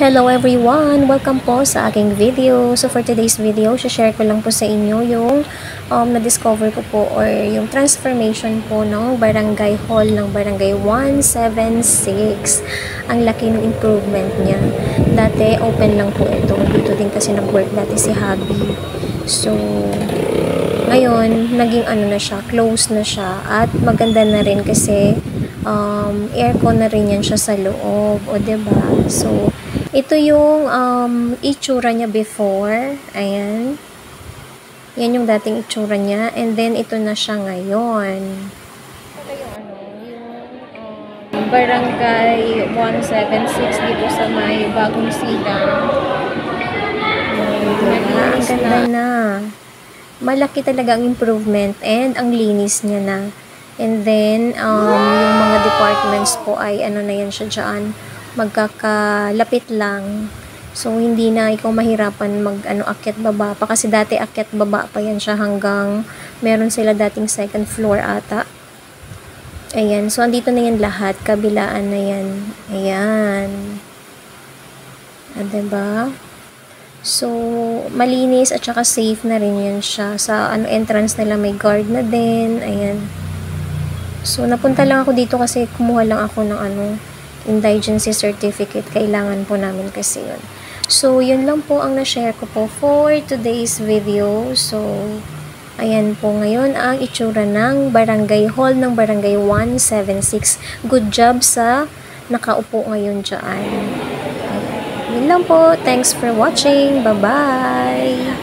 Hello everyone! Welcome po sa aking video. So for today's video, share ko lang po sa inyo yung na-discover ko po or yung transformation po ng barangay hall ng barangay 176. Ang laki ng improvement niya. Dati open lang po ito. Dito din kasi nag-work dati si Habi. So ngayon, naging na siya, close na siya at maganda na rin kasi aircon na rin yan siya sa loob, o diba? So ito yung itsura niya before. Ayan. Yan yung dating itsura niya. And then, ito na siya ngayon. Ito yung barangay 176 dito sa may Bagong Silang. Diba? Ang ganda na. Malaki talaga ang improvement and ang linis niya na. And then, yung mga departments po ay na yan siya dyan. Magkakalapit lang. So, hindi na ikaw mahirapan akyat baba pa. Kasi dati akyat baba pa yan siya hanggang meron sila dating second floor ata. Ayan. So, andito na yan lahat. Kabilaan na yan. Ayan. Diba? So, malinis at saka safe na rin yan siya. Sa entrance nila may guard na din. Ayan. So, napunta lang ako dito kasi kumuha lang ako ng indigency certificate. Kailangan po namin kasi yun. So, yun lang po ang na-share ko po for today's video. So, ayan po ngayon ang itsura ng barangay hall ng barangay 176. Good job sa nakaupo ngayon dyan. Ayan. Yun lang po. Thanks for watching. Bye-bye!